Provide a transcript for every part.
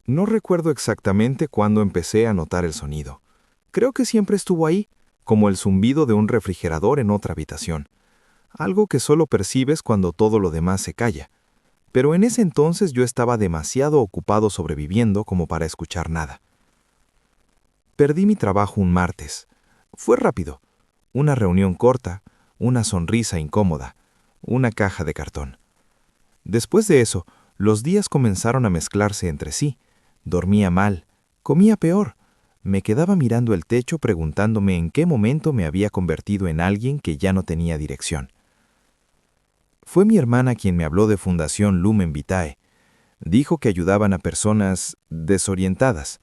No recuerdo exactamente cuándo empecé a notar el sonido. Creo que siempre estuvo ahí, como el zumbido de un refrigerador en otra habitación, algo que solo percibes cuando todo lo demás se calla. Pero en ese entonces yo estaba demasiado ocupado sobreviviendo como para escuchar nada. Perdí mi trabajo un martes. Fue rápido. Una reunión corta, una sonrisa incómoda, una caja de cartón. Después de eso, los días comenzaron a mezclarse entre sí. Dormía mal, comía peor. Me quedaba mirando el techo preguntándome en qué momento me había convertido en alguien que ya no tenía dirección. Fue mi hermana quien me habló de Fundación Lumen Vitae. Dijo que ayudaban a personas desorientadas.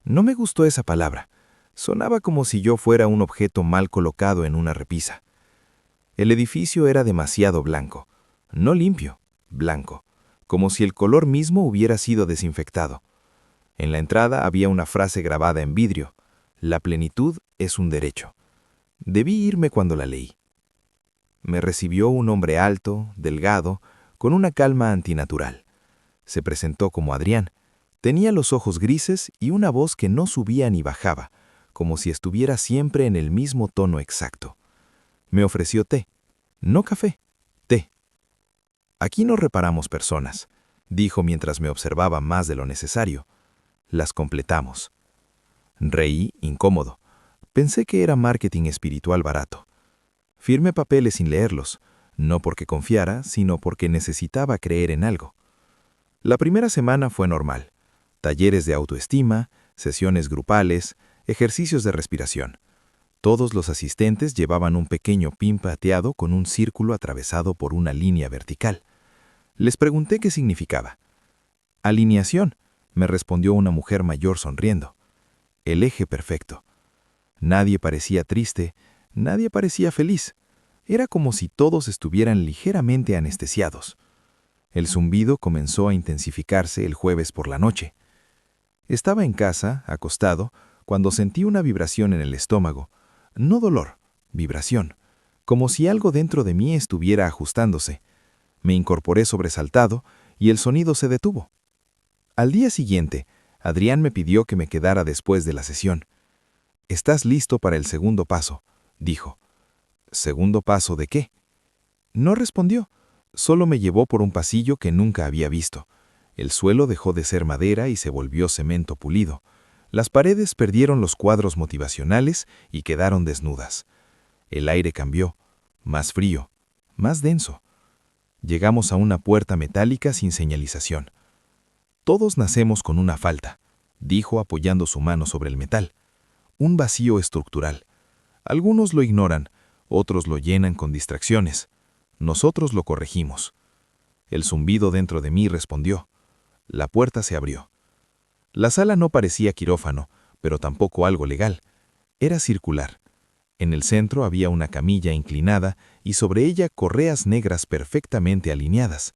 No me gustó esa palabra. Sonaba como si yo fuera un objeto mal colocado en una repisa. El edificio era demasiado blanco. No limpio, blanco. Como si el color mismo hubiera sido desinfectado. En la entrada había una frase grabada en vidrio. La plenitud es un derecho. Debí irme cuando la leí. Me recibió un hombre alto, delgado, con una calma antinatural. Se presentó como Adrián. Tenía los ojos grises y una voz que no subía ni bajaba, como si estuviera siempre en el mismo tono exacto. Me ofreció té. No café, té. Aquí no reparamos personas, dijo mientras me observaba más de lo necesario. Las completamos. Reí, incómodo. Pensé que era marketing espiritual barato. Firmé papeles sin leerlos, no porque confiara, sino porque necesitaba creer en algo. La primera semana fue normal. Talleres de autoestima, sesiones grupales, ejercicios de respiración. Todos los asistentes llevaban un pequeño pin plateado con un círculo atravesado por una línea vertical. Les pregunté qué significaba. Alineación, me respondió una mujer mayor sonriendo. El eje perfecto. Nadie parecía triste, nadie parecía feliz. Era como si todos estuvieran ligeramente anestesiados. El zumbido comenzó a intensificarse el jueves por la noche. Estaba en casa, acostado, cuando sentí una vibración en el estómago. No dolor, vibración, como si algo dentro de mí estuviera ajustándose. Me incorporé sobresaltado y el sonido se detuvo. Al día siguiente, Adrián me pidió que me quedara después de la sesión. «¿Estás listo para el segundo paso?», dijo. «¿Segundo paso de qué?». No respondió, solo me llevó por un pasillo que nunca había visto. El suelo dejó de ser madera y se volvió cemento pulido. Las paredes perdieron los cuadros motivacionales y quedaron desnudas. El aire cambió, más frío, más denso. Llegamos a una puerta metálica sin señalización. «Todos nacemos con una falta», dijo apoyando su mano sobre el metal. «Un vacío estructural. Algunos lo ignoran, otros lo llenan con distracciones. Nosotros lo corregimos». El zumbido dentro de mí respondió. La puerta se abrió. La sala no parecía quirófano, pero tampoco algo legal. Era circular. En el centro había una camilla inclinada y sobre ella correas negras perfectamente alineadas.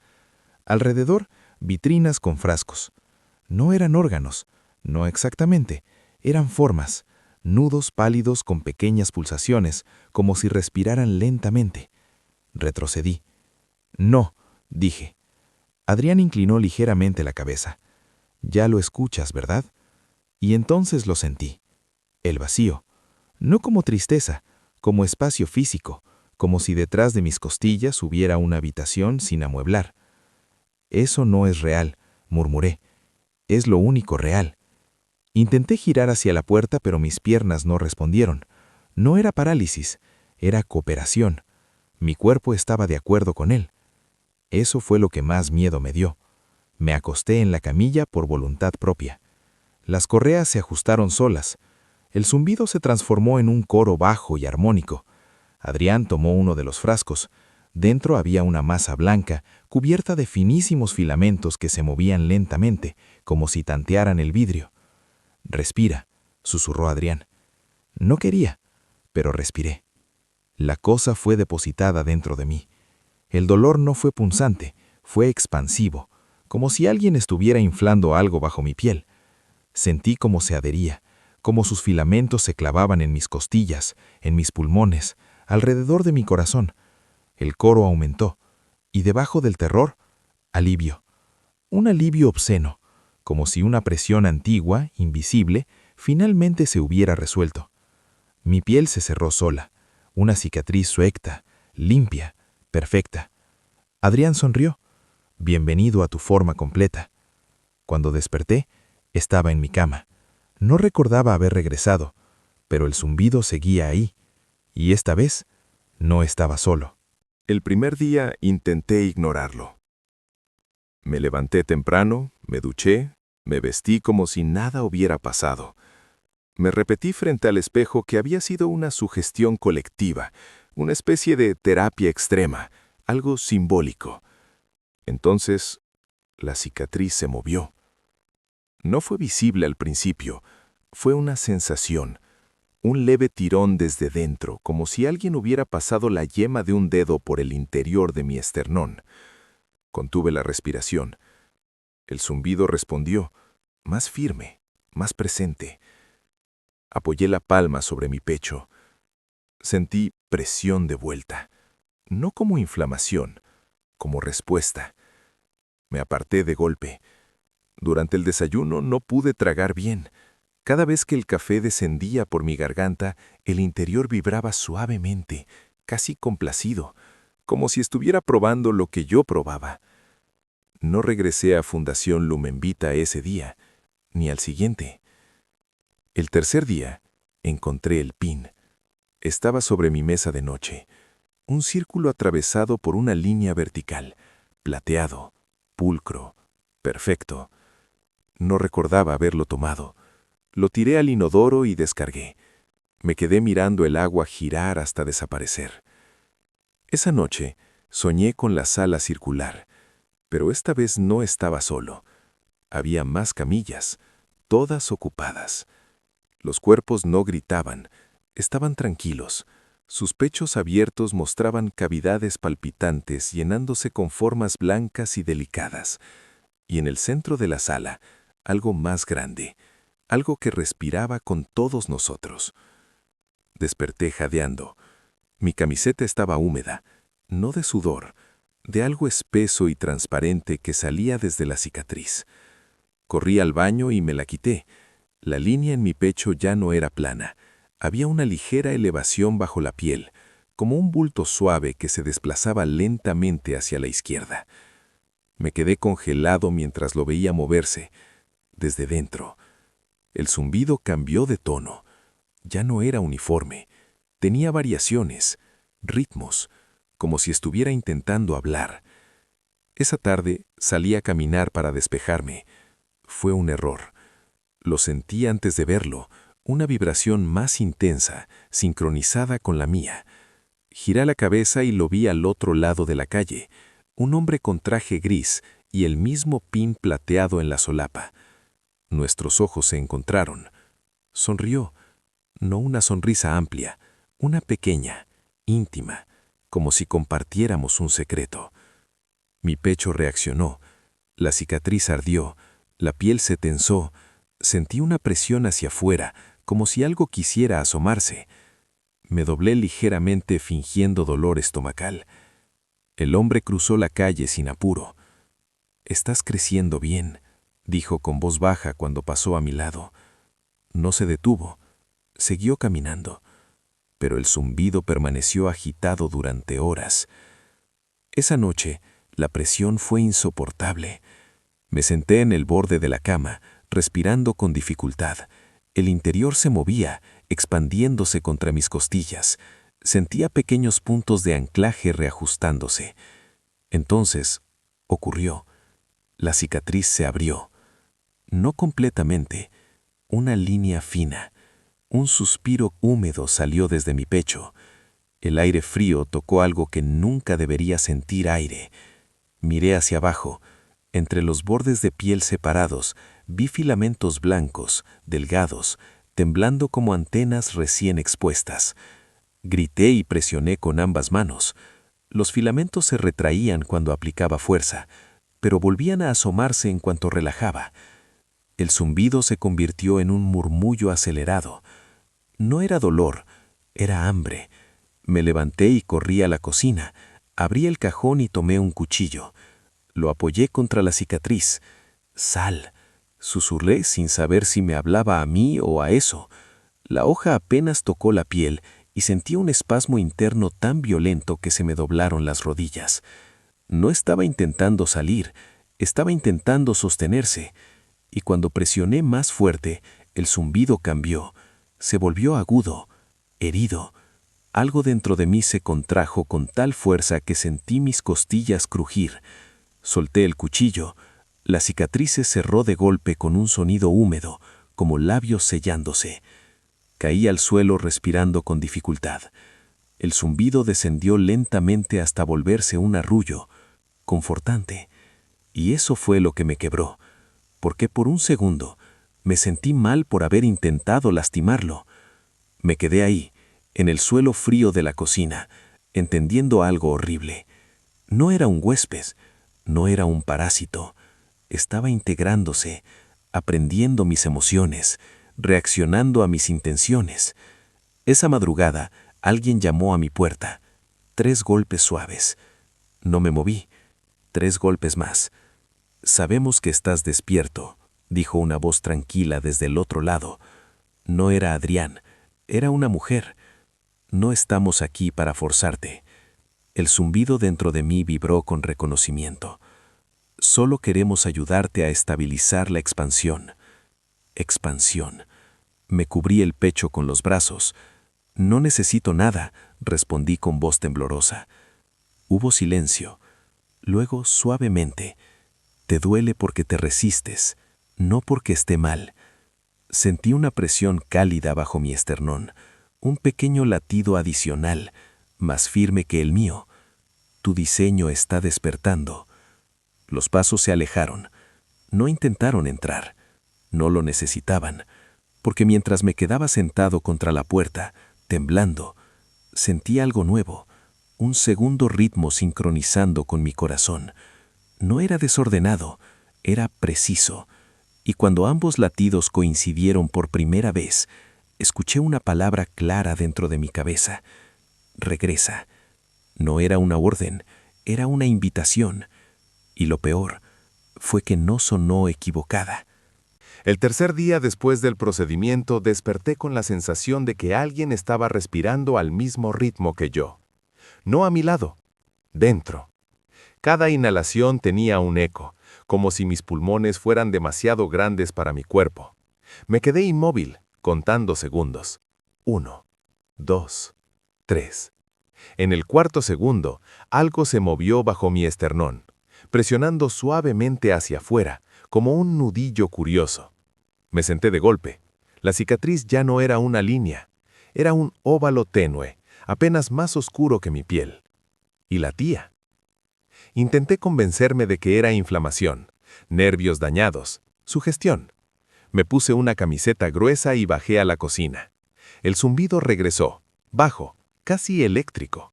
Alrededor, vitrinas con frascos. No eran órganos, no exactamente, eran formas, nudos pálidos con pequeñas pulsaciones, como si respiraran lentamente. Retrocedí. «No», dije. Adrián inclinó ligeramente la cabeza. «Ya lo escuchas, ¿verdad?». Y entonces lo sentí. El vacío. No como tristeza, como espacio físico, como si detrás de mis costillas hubiera una habitación sin amueblar. «Eso no es real», murmuré. «Es lo único real». Intenté girar hacia la puerta, pero mis piernas no respondieron. No era parálisis, era cooperación. Mi cuerpo estaba de acuerdo con él. Eso fue lo que más miedo me dio. Me acosté en la camilla por voluntad propia. Las correas se ajustaron solas. El zumbido se transformó en un coro bajo y armónico. Adrián tomó uno de los frascos. Dentro había una masa blanca, cubierta de finísimos filamentos que se movían lentamente, como si tantearan el vidrio. «Respira», susurró Adrián. No quería, pero respiré. La cosa fue depositada dentro de mí. El dolor no fue punzante, fue expansivo, como si alguien estuviera inflando algo bajo mi piel. Sentí cómo se adhería, cómo sus filamentos se clavaban en mis costillas, en mis pulmones, alrededor de mi corazón. El coro aumentó, y debajo del terror, alivio. Un alivio obsceno, como si una presión antigua, invisible, finalmente se hubiera resuelto. Mi piel se cerró sola, una cicatriz suecta, limpia, perfecta. Adrián sonrió. Bienvenido a tu forma completa. Cuando desperté, estaba en mi cama. No recordaba haber regresado, pero el zumbido seguía ahí, y esta vez no estaba solo. El primer día intenté ignorarlo. Me levanté temprano, me duché, me vestí como si nada hubiera pasado. Me repetí frente al espejo que había sido una sugestión colectiva, una especie de terapia extrema, algo simbólico. Entonces, la cicatriz se movió. No fue visible al principio, fue una sensación, un leve tirón desde dentro, como si alguien hubiera pasado la yema de un dedo por el interior de mi esternón. Contuve la respiración. El zumbido respondió, más firme, más presente. Apoyé la palma sobre mi pecho. Sentí presión de vuelta, no como inflamación, como respuesta. Me aparté de golpe. Durante el desayuno no pude tragar bien. Cada vez que el café descendía por mi garganta, el interior vibraba suavemente, casi complacido, como si estuviera probando lo que yo probaba. No regresé a Fundación Lumen Vita ese día, ni al siguiente. El tercer día, encontré el pin. Estaba sobre mi mesa de noche, un círculo atravesado por una línea vertical, plateado, pulcro, perfecto. No recordaba haberlo tomado. Lo tiré al inodoro y descargué. Me quedé mirando el agua girar hasta desaparecer. Esa noche soñé con la sala circular, pero esta vez no estaba solo. Había más camillas, todas ocupadas. Los cuerpos no gritaban, estaban tranquilos. Sus pechos abiertos mostraban cavidades palpitantes llenándose con formas blancas y delicadas. Y en el centro de la sala, algo más grande, algo que respiraba con todos nosotros. Desperté jadeando. Mi camiseta estaba húmeda, no de sudor, de algo espeso y transparente que salía desde la cicatriz. Corrí al baño y me la quité. La línea en mi pecho ya no era plana. Había una ligera elevación bajo la piel, como un bulto suave que se desplazaba lentamente hacia la izquierda. Me quedé congelado mientras lo veía moverse, desde dentro. El zumbido cambió de tono. Ya no era uniforme. Tenía variaciones, ritmos, como si estuviera intentando hablar. Esa tarde salí a caminar para despejarme. Fue un error. Lo sentí antes de verlo, una vibración más intensa, sincronizada con la mía. Giré la cabeza y lo vi al otro lado de la calle, un hombre con traje gris y el mismo pin plateado en la solapa. Nuestros ojos se encontraron. Sonrió, no una sonrisa amplia, una pequeña, íntima, como si compartiéramos un secreto. Mi pecho reaccionó, la cicatriz ardió, la piel se tensó, sentí una presión hacia afuera, como si algo quisiera asomarse. Me doblé ligeramente fingiendo dolor estomacal. El hombre cruzó la calle sin apuro. «Estás creciendo bien», dijo con voz baja cuando pasó a mi lado. No se detuvo, siguió caminando, pero el zumbido permaneció agitado durante horas. Esa noche, la presión fue insoportable. Me senté en el borde de la cama, respirando con dificultad. El interior se movía, expandiéndose contra mis costillas. Sentía pequeños puntos de anclaje reajustándose. Entonces, ocurrió. La cicatriz se abrió. No completamente. Una línea fina. Un suspiro húmedo salió desde mi pecho. El aire frío tocó algo que nunca debería sentir aire. Miré hacia abajo. Entre los bordes de piel separados, vi filamentos blancos, delgados, temblando como antenas recién expuestas. Grité y presioné con ambas manos. Los filamentos se retraían cuando aplicaba fuerza, pero volvían a asomarse en cuanto relajaba. El zumbido se convirtió en un murmullo acelerado. No era dolor, era hambre. Me levanté y corrí a la cocina. Abrí el cajón y tomé un cuchillo. Lo apoyé contra la cicatriz. Sal, Susurré sin saber si me hablaba a mí o a eso. La hoja apenas tocó la piel y sentí un espasmo interno tan violento que se me doblaron las rodillas. No estaba intentando salir, estaba intentando sostenerse, y cuando presioné más fuerte, el zumbido cambió, se volvió agudo, herido. Algo dentro de mí se contrajo con tal fuerza que sentí mis costillas crujir. Solté el cuchillo. La cicatriz se cerró de golpe con un sonido húmedo, como labios sellándose. Caí al suelo respirando con dificultad. El zumbido descendió lentamente hasta volverse un arrullo, confortante. Y eso fue lo que me quebró, porque por un segundo me sentí mal por haber intentado lastimarlo. Me quedé ahí, en el suelo frío de la cocina, entendiendo algo horrible. No era un huésped, no era un parásito. Estaba integrándose, aprendiendo mis emociones, reaccionando a mis intenciones. Esa madrugada, alguien llamó a mi puerta. 3 golpes suaves. No me moví. 3 golpes más. «Sabemos que estás despierto», dijo una voz tranquila desde el otro lado. No era Adrián, era una mujer. «No estamos aquí para forzarte». El zumbido dentro de mí vibró con reconocimiento. «Solo queremos ayudarte a estabilizar la expansión». Expansión. Me cubrí el pecho con los brazos. «No necesito nada», respondí con voz temblorosa. Hubo silencio. Luego, suavemente, «Te duele porque te resistes, no porque esté mal». Sentí una presión cálida bajo mi esternón, un pequeño latido adicional, más firme que el mío. «Tu diseño está despertando». Los pasos se alejaron. No intentaron entrar. No lo necesitaban, porque mientras me quedaba sentado contra la puerta, temblando, sentí algo nuevo, un segundo ritmo sincronizando con mi corazón. No era desordenado, era preciso, y cuando ambos latidos coincidieron por primera vez, escuché una palabra clara dentro de mi cabeza: «Regresa». No era una orden, era una invitación, y lo peor fue que no sonó equivocada. El tercer día después del procedimiento desperté con la sensación de que alguien estaba respirando al mismo ritmo que yo. No a mi lado, dentro. Cada inhalación tenía un eco, como si mis pulmones fueran demasiado grandes para mi cuerpo. Me quedé inmóvil, contando segundos. 1, 2, 3. En el cuarto segundo, algo se movió bajo mi esternón, presionando suavemente hacia afuera, como un nudillo curioso. Me senté de golpe. La cicatriz ya no era una línea, era un óvalo tenue, apenas más oscuro que mi piel. Y latía. Intenté convencerme de que era inflamación, nervios dañados, sugestión. Me puse una camiseta gruesa y bajé a la cocina. El zumbido regresó, bajo, casi eléctrico.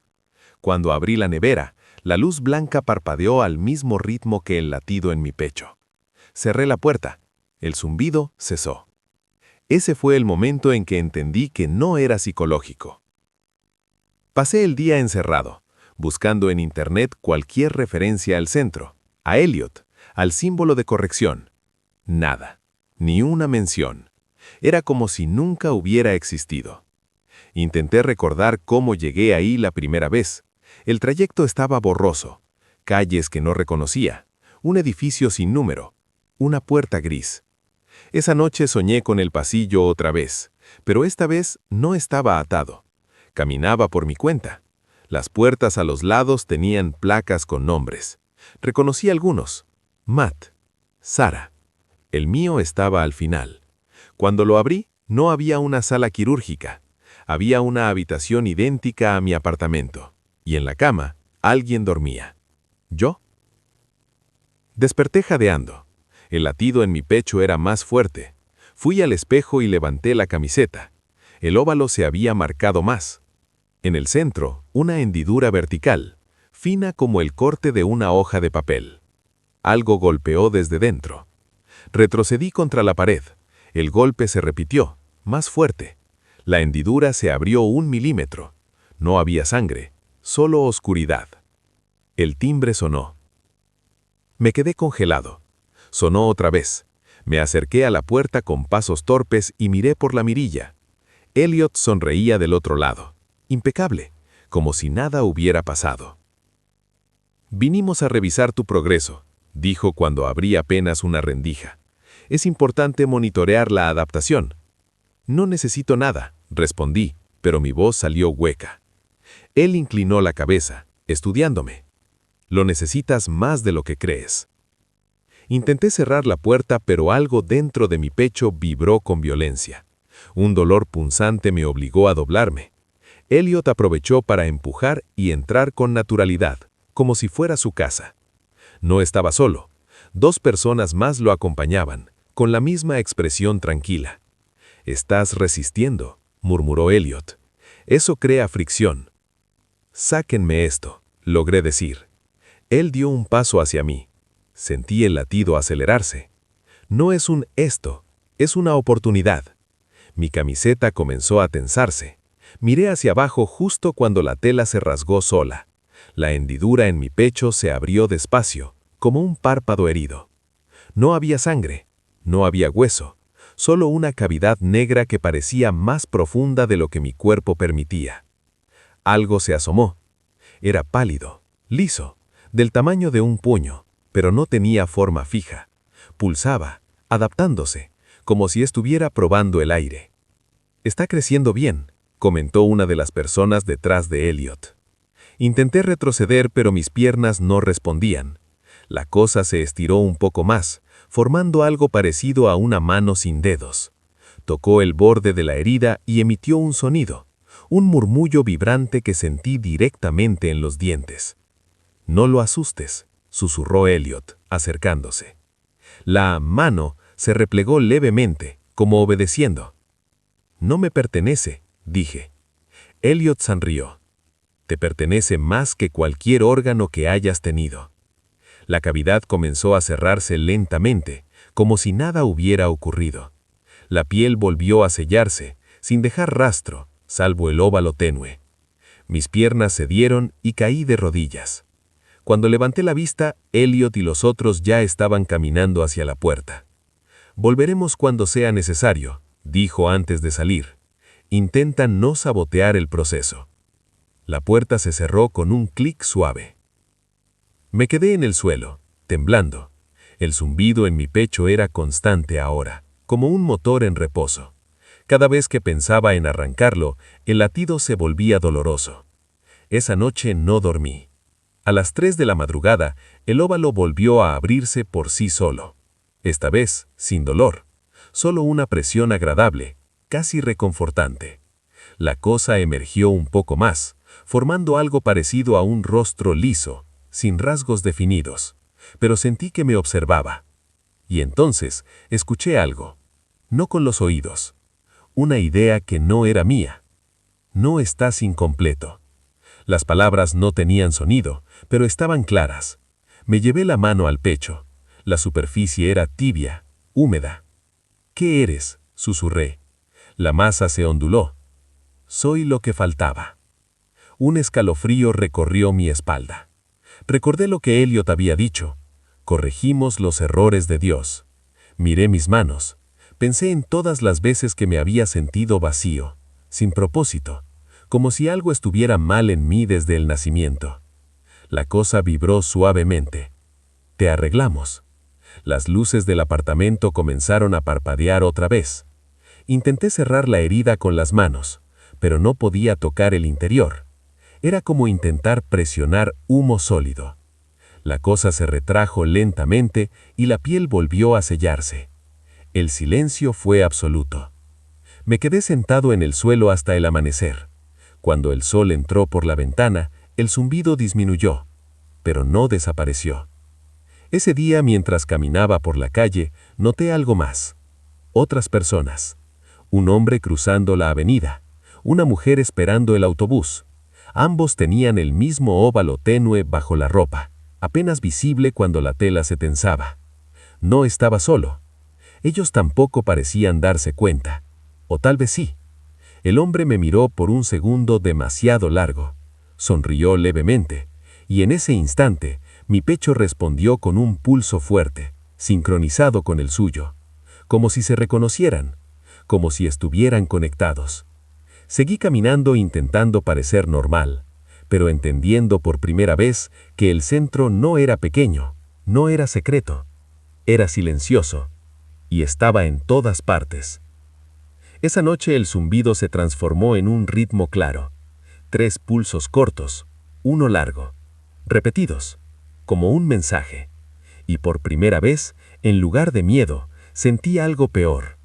Cuando abrí la nevera, la luz blanca parpadeó al mismo ritmo que el latido en mi pecho. Cerré la puerta. El zumbido cesó. Ese fue el momento en que entendí que no era psicológico. Pasé el día encerrado, buscando en Internet cualquier referencia al centro, a Elliot, al símbolo de corrección. Nada, ni una mención. Era como si nunca hubiera existido. Intenté recordar cómo llegué ahí la primera vez. El trayecto estaba borroso, calles que no reconocía, un edificio sin número, una puerta gris. Esa noche soñé con el pasillo otra vez, pero esta vez no estaba atado. Caminaba por mi cuenta. Las puertas a los lados tenían placas con nombres. Reconocí algunos. Matt, Sara. El mío estaba al final. Cuando lo abrí, no había una sala quirúrgica. Había una habitación idéntica a mi apartamento. Y en la cama, alguien dormía. ¿Yo? Desperté jadeando. El latido en mi pecho era más fuerte. Fui al espejo y levanté la camiseta. El óvalo se había marcado más. En el centro, una hendidura vertical, fina como el corte de una hoja de papel. Algo golpeó desde dentro. Retrocedí contra la pared. El golpe se repitió, más fuerte. La hendidura se abrió 1 milímetro. No había sangre, solo oscuridad. El timbre sonó. Me quedé congelado. Sonó otra vez. Me acerqué a la puerta con pasos torpes y miré por la mirilla. Elliot sonreía del otro lado, impecable, como si nada hubiera pasado. «Vinimos a revisar tu progreso», dijo cuando abrí apenas una rendija. «Es importante monitorear la adaptación». «No necesito nada», respondí, pero mi voz salió hueca. Él inclinó la cabeza, estudiándome. «Lo necesitas más de lo que crees». Intenté cerrar la puerta, pero algo dentro de mi pecho vibró con violencia. Un dolor punzante me obligó a doblarme. Elliot aprovechó para empujar y entrar con naturalidad, como si fuera su casa. No estaba solo. 2 personas más lo acompañaban, con la misma expresión tranquila. «Estás resistiendo», murmuró Elliot. «Eso crea fricción». «Sáquenme esto», logré decir. Él dio un paso hacia mí. Sentí el latido acelerarse. No es un esto, es una oportunidad. Mi camiseta comenzó a tensarse. Miré hacia abajo justo cuando la tela se rasgó sola. La hendidura en mi pecho se abrió despacio, como un párpado herido. No había sangre, no había hueso, solo una cavidad negra que parecía más profunda de lo que mi cuerpo permitía. Algo se asomó. Era pálido, liso, del tamaño de un puño, pero no tenía forma fija. Pulsaba, adaptándose, como si estuviera probando el aire. «Está creciendo bien», comentó una de las personas detrás de Elliot. Intenté retroceder, pero mis piernas no respondían. La cosa se estiró un poco más, formando algo parecido a una mano sin dedos. Tocó el borde de la herida y emitió un sonido, un murmullo vibrante que sentí directamente en los dientes. «No lo asustes», susurró Elliot, acercándose. La mano se replegó levemente, como obedeciendo. «No me pertenece», dije. Elliot sonrió. «Te pertenece más que cualquier órgano que hayas tenido». La cavidad comenzó a cerrarse lentamente, como si nada hubiera ocurrido. La piel volvió a sellarse, sin dejar rastro, salvo el óvalo tenue. Mis piernas cedieron y caí de rodillas. Cuando levanté la vista, Elliot y los otros ya estaban caminando hacia la puerta. «Volveremos cuando sea necesario», dijo antes de salir. «Intenta no sabotear el proceso». La puerta se cerró con un clic suave. Me quedé en el suelo, temblando. El zumbido en mi pecho era constante ahora, como un motor en reposo. Cada vez que pensaba en arrancarlo, el latido se volvía doloroso. Esa noche no dormí. A las 3 de la madrugada, el óvalo volvió a abrirse por sí solo. Esta vez, sin dolor. Solo una presión agradable, casi reconfortante. La cosa emergió un poco más, formando algo parecido a un rostro liso, sin rasgos definidos, pero sentí que me observaba. Y entonces escuché algo, no con los oídos, una idea que no era mía. «No estás incompleto». Las palabras no tenían sonido, pero estaban claras. Me llevé la mano al pecho. La superficie era tibia, húmeda. «¿Qué eres?», susurré. La masa se onduló. «Soy lo que faltaba». Un escalofrío recorrió mi espalda. Recordé lo que Elliot había dicho. Corregimos los errores de Dios. Miré mis manos. Pensé en todas las veces que me había sentido vacío, sin propósito, como si algo estuviera mal en mí desde el nacimiento. La cosa vibró suavemente. «Te arreglamos». Las luces del apartamento comenzaron a parpadear otra vez. Intenté cerrar la herida con las manos, pero no podía tocar el interior. Era como intentar presionar humo sólido. La cosa se retrajo lentamente y la piel volvió a sellarse. El silencio fue absoluto. Me quedé sentado en el suelo hasta el amanecer. Cuando el sol entró por la ventana, el zumbido disminuyó, pero no desapareció. Ese día, mientras caminaba por la calle, noté algo más. Otras personas. Un hombre cruzando la avenida, una mujer esperando el autobús. Ambos tenían el mismo óvalo tenue bajo la ropa, apenas visible cuando la tela se tensaba. No estaba solo. Ellos tampoco parecían darse cuenta. O tal vez sí. El hombre me miró por un segundo demasiado largo. Sonrió levemente, y en ese instante mi pecho respondió con un pulso fuerte, sincronizado con el suyo. como si se reconocieran, como si estuvieran conectados. Seguí caminando intentando parecer normal, pero entendiendo por primera vez que el centro no era pequeño, no era secreto, era silencioso, y estaba en todas partes. Esa noche el zumbido se transformó en un ritmo claro. 3 pulsos cortos, uno largo, repetidos, como un mensaje. Y por primera vez, en lugar de miedo, sentí algo peor.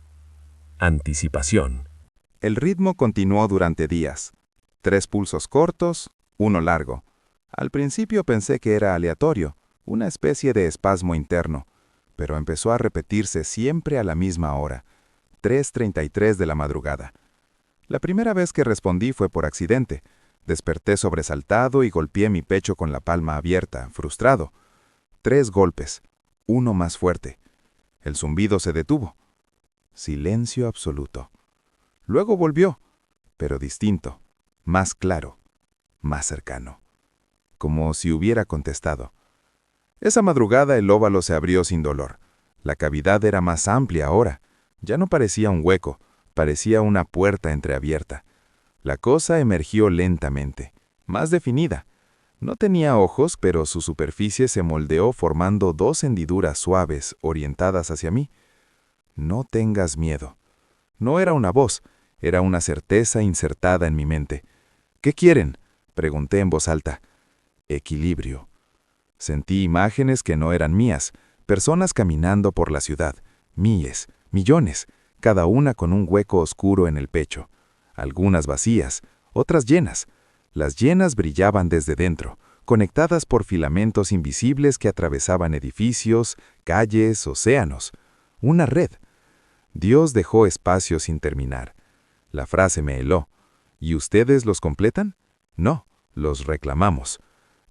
Anticipación. El ritmo continuó durante días. 3 pulsos cortos, uno largo. Al principio pensé que era aleatorio, una especie de espasmo interno, pero empezó a repetirse siempre a la misma hora, 3:33 de la madrugada. La primera vez que respondí fue por accidente. Desperté sobresaltado y golpeé mi pecho con la palma abierta, frustrado. 3 golpes, uno más fuerte. El zumbido se detuvo. Silencio absoluto. Luego volvió, pero distinto, más claro, más cercano. Como si hubiera contestado. Esa madrugada el óvalo se abrió sin dolor. La cavidad era más amplia ahora. Ya no parecía un hueco, parecía una puerta entreabierta. La cosa emergió lentamente, más definida. No tenía ojos, pero su superficie se moldeó formando 2 hendiduras suaves, orientadas hacia mí. No tengas miedo. No era una voz, era una certeza insertada en mi mente. ¿Qué quieren?, pregunté en voz alta. Equilibrio. Sentí imágenes que no eran mías, personas caminando por la ciudad, miles, millones, cada una con un hueco oscuro en el pecho. Algunas vacías, otras llenas. Las llenas brillaban desde dentro, conectadas por filamentos invisibles que atravesaban edificios, calles, océanos. Una red. Dios dejó espacio sin terminar. La frase me heló. ¿Y ustedes los completan? No, los reclamamos.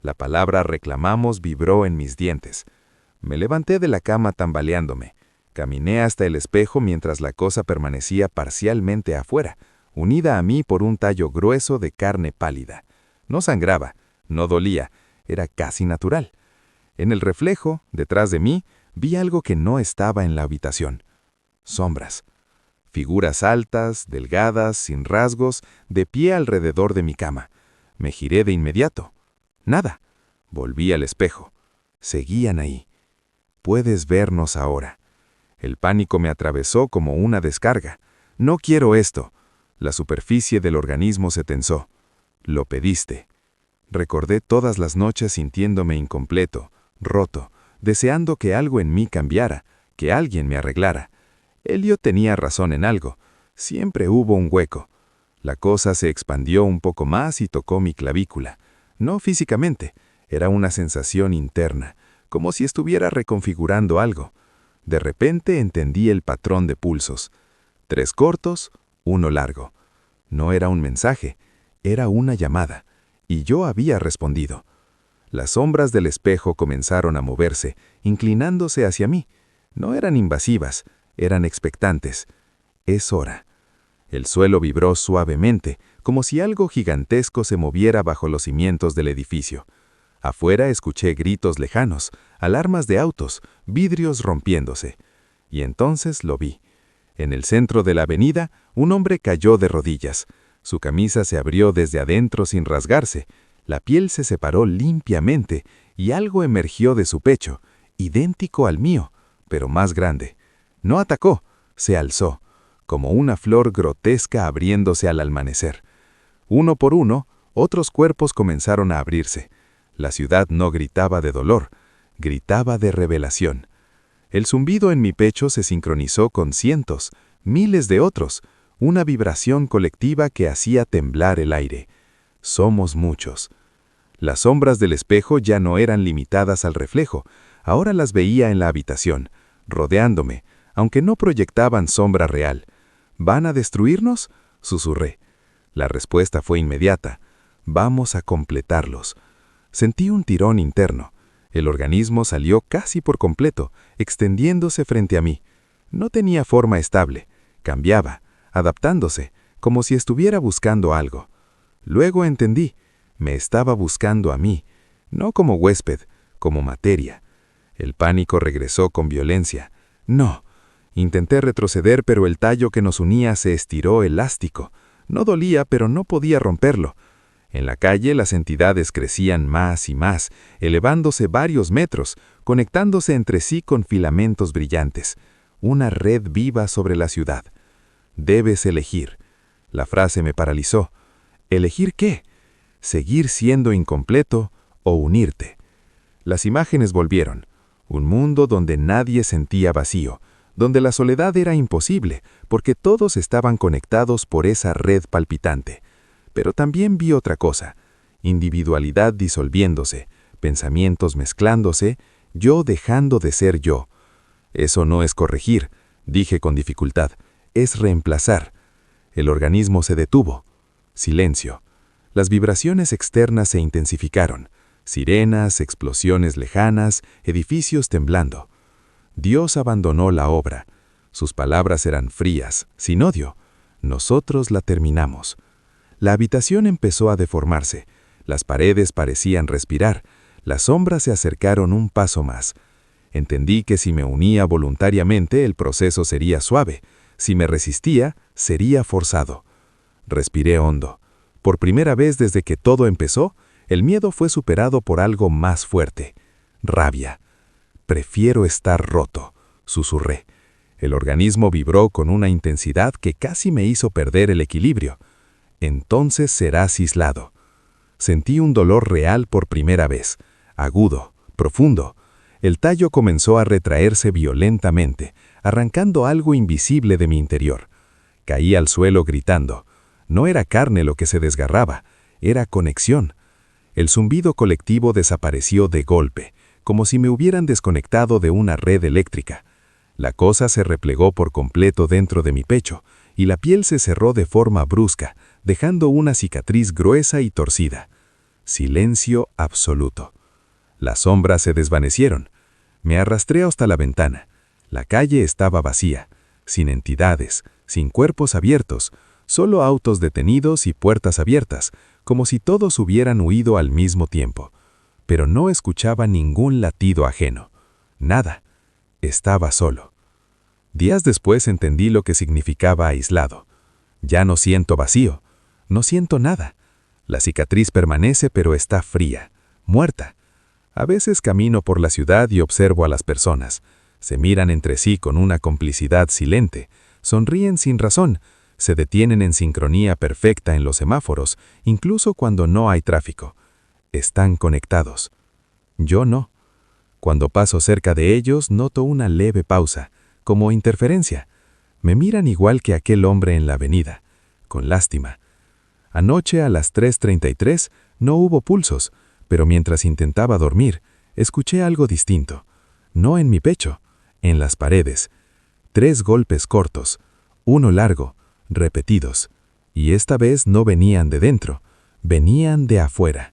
La palabra reclamamos vibró en mis dientes. Me levanté de la cama tambaleándome. Caminé hasta el espejo mientras la cosa permanecía parcialmente afuera, unida a mí por un tallo grueso de carne pálida. No sangraba, no dolía, era casi natural. En el reflejo, detrás de mí, vi algo que no estaba en la habitación. Sombras. Figuras altas, delgadas, sin rasgos, de pie alrededor de mi cama. Me giré de inmediato. Nada. Volví al espejo. Seguían ahí. Puedes vernos ahora. El pánico me atravesó como una descarga. No quiero esto. La superficie del organismo se tensó. Lo pediste. Recordé todas las noches sintiéndome incompleto, roto, deseando que algo en mí cambiara, que alguien me arreglara. Elliot tenía razón en algo. Siempre hubo un hueco. La cosa se expandió un poco más y tocó mi clavícula. No físicamente, era una sensación interna, como si estuviera reconfigurando algo. De repente entendí el patrón de pulsos. 3 cortos, 1 largo. No era un mensaje, era una llamada, y yo había respondido. Las sombras del espejo comenzaron a moverse, inclinándose hacia mí. No eran invasivas, eran expectantes. Es hora. El suelo vibró suavemente, como si algo gigantesco se moviera bajo los cimientos del edificio. Afuera escuché gritos lejanos, alarmas de autos, vidrios rompiéndose. Y entonces lo vi. En el centro de la avenida, un hombre cayó de rodillas. Su camisa se abrió desde adentro sin rasgarse. La piel se separó limpiamente y algo emergió de su pecho, idéntico al mío, pero más grande. No atacó, se alzó, como una flor grotesca abriéndose al amanecer. Uno por uno, otros cuerpos comenzaron a abrirse. La ciudad no gritaba de dolor, gritaba de revelación. El zumbido en mi pecho se sincronizó con cientos, miles de otros, una vibración colectiva que hacía temblar el aire. Somos muchos. Las sombras del espejo ya no eran limitadas al reflejo, ahora las veía en la habitación, rodeándome, aunque no proyectaban sombra real. ¿Van a destruirnos?, susurré. La respuesta fue inmediata. Vamos a completarlos. Sentí un tirón interno. El organismo salió casi por completo, extendiéndose frente a mí. No tenía forma estable. Cambiaba, adaptándose, como si estuviera buscando algo. Luego entendí. Me estaba buscando a mí, no como huésped, como materia. El pánico regresó con violencia. No, Intenté retroceder, pero el tallo que nos unía se estiró elástico. No dolía, pero no podía romperlo. En la calle las entidades crecían más y más, elevándose varios metros, conectándose entre sí con filamentos brillantes. Una red viva sobre la ciudad. Debes elegir. La frase me paralizó. ¿Elegir qué? ¿Seguir siendo incompleto o unirte? Las imágenes volvieron. Un mundo donde nadie sentía vacío, donde la soledad era imposible, porque todos estaban conectados por esa red palpitante. Pero también vi otra cosa, individualidad disolviéndose, pensamientos mezclándose, yo dejando de ser yo. Eso no es corregir, dije con dificultad, es reemplazar. El organismo se detuvo. Silencio. Las vibraciones externas se intensificaron. Sirenas, explosiones lejanas, edificios temblando. Dios abandonó la obra. Sus palabras eran frías, sin odio. Nosotros la terminamos. La habitación empezó a deformarse. Las paredes parecían respirar. Las sombras se acercaron un paso más. Entendí que si me unía voluntariamente, el proceso sería suave. Si me resistía, sería forzado. Respiré hondo. Por primera vez desde que todo empezó, el miedo fue superado por algo más fuerte. Rabia. Prefiero estar roto, susurré. El organismo vibró con una intensidad que casi me hizo perder el equilibrio. Entonces serás aislado. Sentí un dolor real por primera vez, agudo, profundo. El tallo comenzó a retraerse violentamente, arrancando algo invisible de mi interior. Caí al suelo gritando. No era carne lo que se desgarraba, era conexión. El zumbido colectivo desapareció de golpe, como si me hubieran desconectado de una red eléctrica. La cosa se replegó por completo dentro de mi pecho, y la piel se cerró de forma brusca, dejando una cicatriz gruesa y torcida. Silencio absoluto. Las sombras se desvanecieron. Me arrastré hasta la ventana. La calle estaba vacía, sin entidades, sin cuerpos abiertos, solo autos detenidos y puertas abiertas, como si todos hubieran huido al mismo tiempo. Pero no escuchaba ningún latido ajeno. Nada. Estaba solo. Días después entendí lo que significaba aislado. Ya no siento vacío. No siento nada. La cicatriz permanece, pero está fría, muerta. A veces camino por la ciudad y observo a las personas. Se miran entre sí con una complicidad silente, sonríen sin razón, se detienen en sincronía perfecta en los semáforos, incluso cuando no hay tráfico. Están conectados. Yo no. Cuando paso cerca de ellos, noto una leve pausa, como interferencia. Me miran igual que aquel hombre en la avenida, con lástima. Anoche a las 3:33 no hubo pulsos, pero mientras intentaba dormir, escuché algo distinto. No en mi pecho, en las paredes. 3 golpes cortos, uno largo, repetidos. Y esta vez no venían de dentro, venían de afuera.